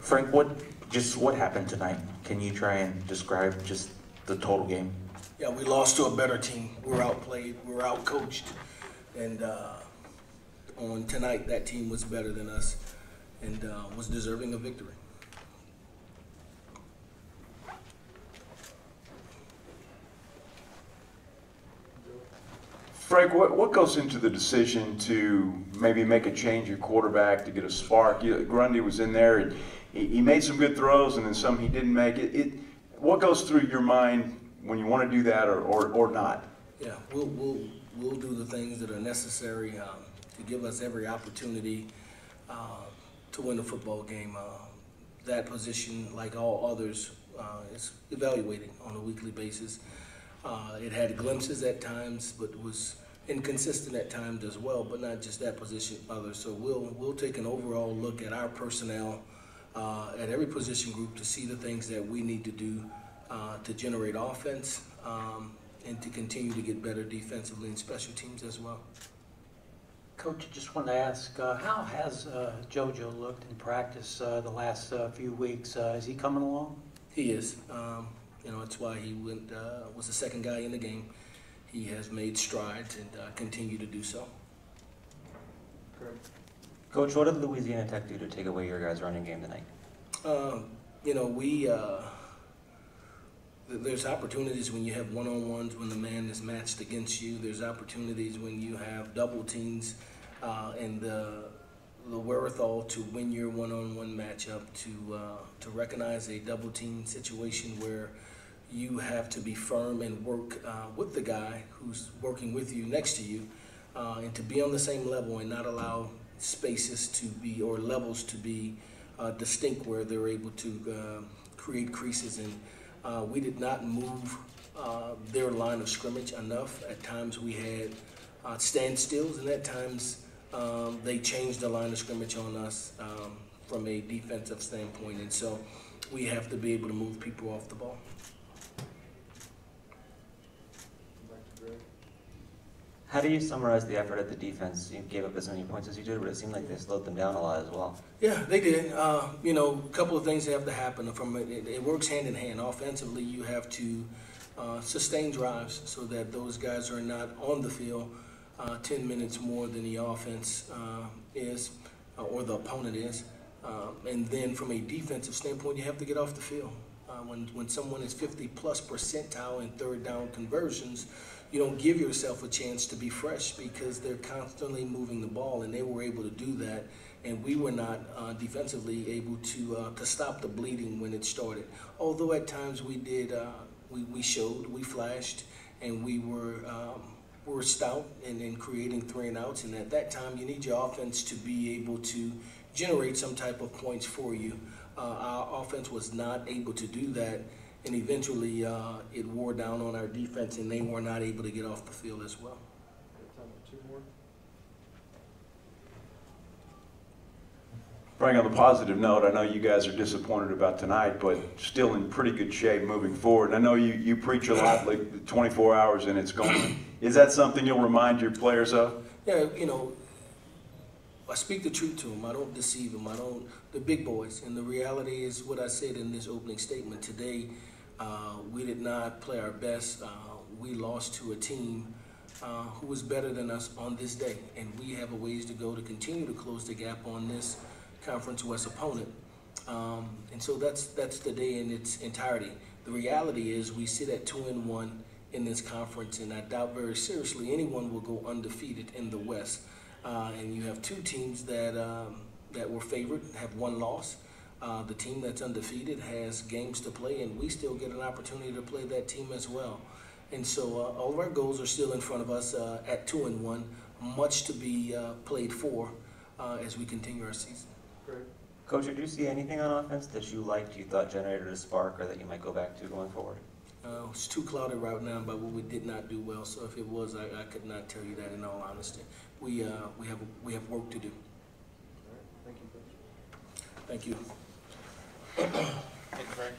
Frank, what happened tonight? Can you try and describe just the total game? Yeah, we lost to a better team. We were outplayed, we were outcoached, and on tonight that team was better than us and was deserving of victory. Frank, what goes into the decision to maybe make a change at quarterback to get a spark? Grundy was in there, and he made some good throws, and then some he didn't make. What goes through your mind when you want to do that or not? Yeah, we'll do the things that are necessary to give us every opportunity to win a football game. That position, like all others, is evaluating on a weekly basis. It had glimpses at times, but was inconsistent at times as well, but not just that position, others. So we'll take an overall look at our personnel at every position group to see the things that we need to do to generate offense and to continue to get better defensively and special teams as well. Coach, I just want to ask, how has JoJo looked in practice the last few weeks? Is he coming along? He is. You know, that's why he was the second guy in the game. He has made strides and continue to do so. Coach, what did Louisiana Tech do to take away your guys' running game tonight? You know, there's opportunities when you have one-on-ones when the man is matched against you. There's opportunities when you have double teams and the wherewithal to win your one-on-one matchup, to recognize a double team situation where you have to be firm and work with the guy who's working with you next to you and to be on the same level and not allow spaces to be or levels to be distinct where they're able to create creases. And we did not move their line of scrimmage enough. At times we had standstills, and at times they changed the line of scrimmage on us from a defensive standpoint. And so we have to be able to move people off the ball. How do you summarize the effort of the defense? You gave up as many points as you did, but it seemed like they slowed them down a lot as well. Yeah, they did. You know, a couple of things have to happen. It works hand in hand. Offensively, you have to sustain drives so that those guys are not on the field 10 minutes more than the offense is or the opponent is. And then from a defensive standpoint, you have to get off the field. When someone is 50+ percentile in third down conversions, you don't give yourself a chance to be fresh because they're constantly moving the ball, and they were able to do that, and we were not defensively able to stop the bleeding when it started. Although at times we did, we showed, we flashed, and we were stout in creating 3 and outs, and at that time you need your offense to be able to generate some type of points for you. Our offense was not able to do that, and eventually it wore down on our defense, and they were not able to get off the field as well. Frank, on the positive note, I know you guys are disappointed about tonight, but still in pretty good shape moving forward. And I know you preach a lot, like 24 hours and it's gone. Is that something you'll remind your players of? Yeah, you know, I speak the truth to them. I don't deceive them. The big boys. And the reality is what I said in this opening statement today. We did not play our best. We lost to a team who was better than us on this day. And we have a ways to go to continue to close the gap on this Conference West opponent. And so that's the day in its entirety. The reality is we sit at 2-1 in this conference, and I doubt very seriously anyone will go undefeated in the West. And you have 2 teams that were favored, have 1 loss. The team that's undefeated has games to play, and we still get an opportunity to play that team as well. And so all of our goals are still in front of us at 2-1, much to be played for as we continue our season. Great. Coach, did you see anything on offense that you liked, you thought generated a spark, or that you might go back to going forward? It's too clouded right now by what we did not do well. So if it was, I could not tell you that in all honesty. We have work to do. All right. Thank you, Coach. Thank you. Thank you, Frank.